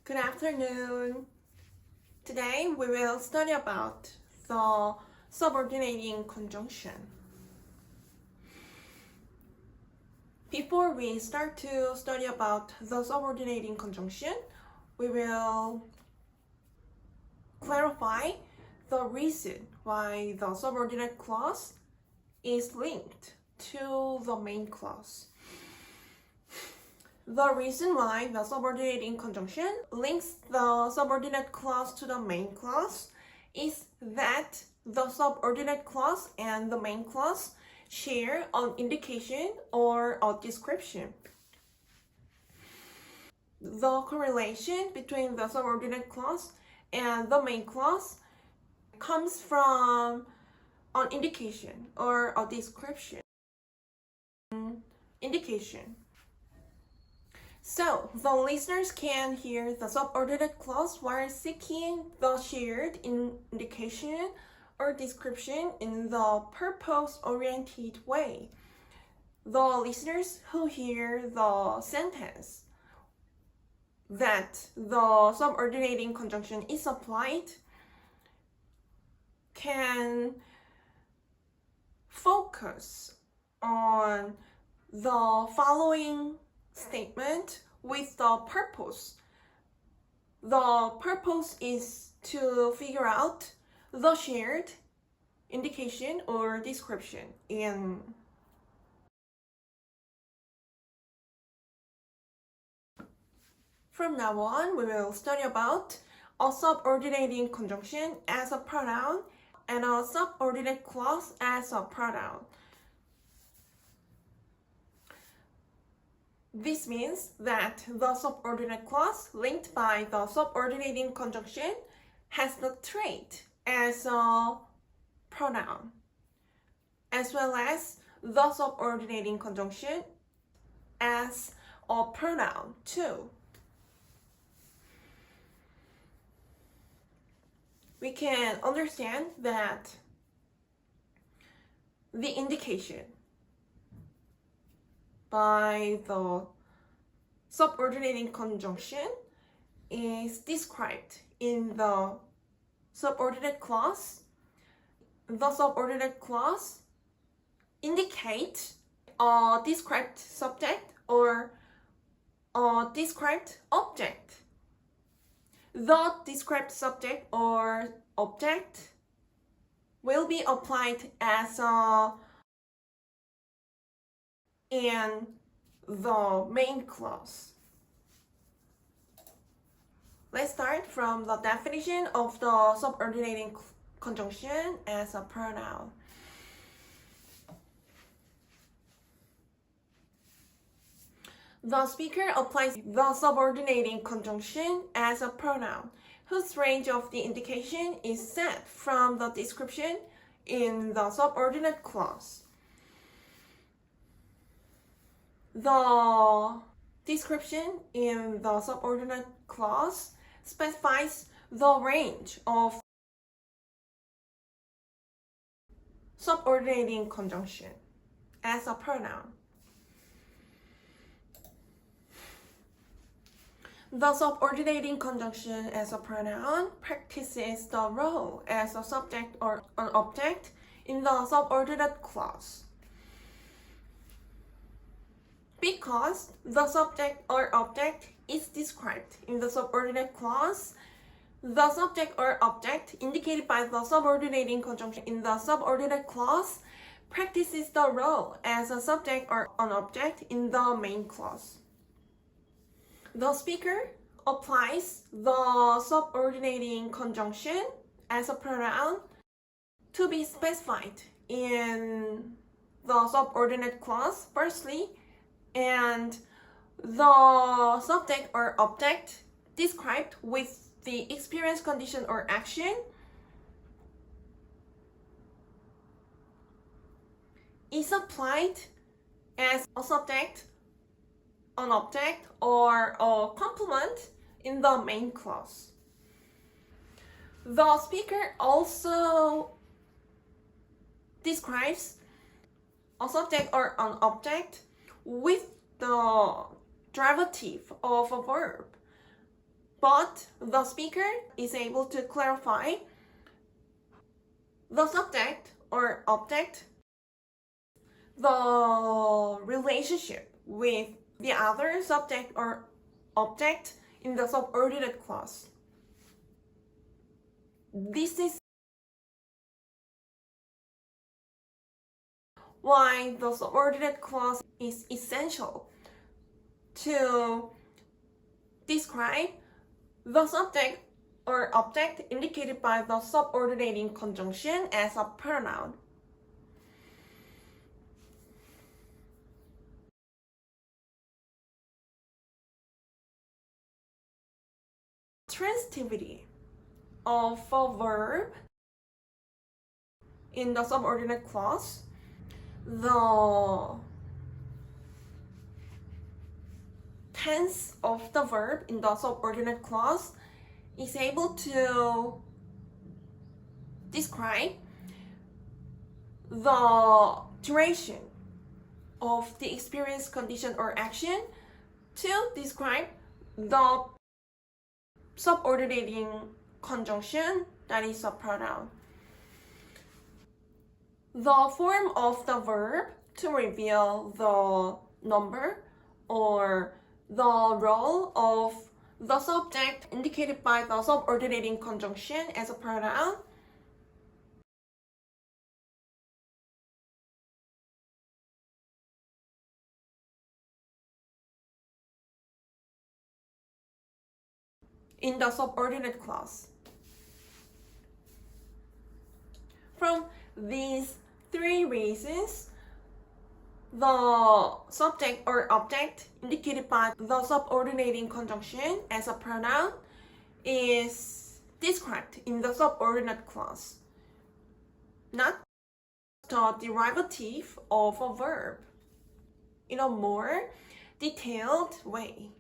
Good afternoon. Today we will study about the subordinating conjunction. Before we start to study about the subordinating conjunction, we will clarify the reason why the subordinate clause is linked to the main clause. The reason why the subordinating conjunction links the subordinate clause to the main clause is that the subordinate clause and the main clause share an indication or a description. The correlation between the subordinate clause and the main clause comes from an indication or a description. Indication. So, the listeners can hear the subordinate clause while seeking the shared indication or description in the purpose-oriented way. The listeners who hear the sentence that the subordinating conjunction is applied can focus on the following statement with the purpose. The purpose is to figure out the shared indication or description in From now on, we will study about a subordinating conjunction as a pronoun and a subordinate clause as a pronoun. This means that the subordinate clause linked by the subordinating conjunction has the trait as a pronoun, as well as the subordinating conjunction as a pronoun too. We can understand that the indication by the subordinating conjunction is described in the subordinate clause. The subordinate clause indicates a described subject or a described object. The described subject or object will be applied as in the main clause. Let's start from the definition of the subordinating conjunction as a pronoun. The speaker applies the subordinating conjunction as a pronoun, whose range of the indication is set from the description in the subordinate clause. The description in the subordinate clause specifies the range of subordinating conjunction as a pronoun. The subordinating conjunction as a pronoun practices the role as a subject or an object in the subordinate clause. Because the subject or object is described in the subordinate clause, the subject or object indicated by the subordinating conjunction in the subordinate clause practices the role as a subject or an object in the main clause. The speaker applies the subordinating conjunction as a pronoun to be specified in the subordinate clause firstly, and the subject or object described with the experience, condition, or action is applied as a subject, an object, or a complement in the main clause. The speaker also describes a subject or an object with the derivative of a verb, but the speaker is able to clarify the subject or object, the relationship with the other subject or object in the subordinate clause. This is why the subordinate clause is essential to describe the subject or object indicated by the subordinating conjunction as a pronoun. Transitivity of a verb in the subordinate clause. The tense of the verb in the subordinate clause is able to describe the duration of the experience, condition, or action to describe the subordinating conjunction, that is a pronoun. The form of the verb to reveal the number or the role of the subject indicated by the subordinating conjunction as a pronoun. In the subordinate clause. From these three reasons, the subject or object indicated by the subordinating conjunction as a pronoun is described in the subordinate clause, not the derivative of a verb, in a more detailed way.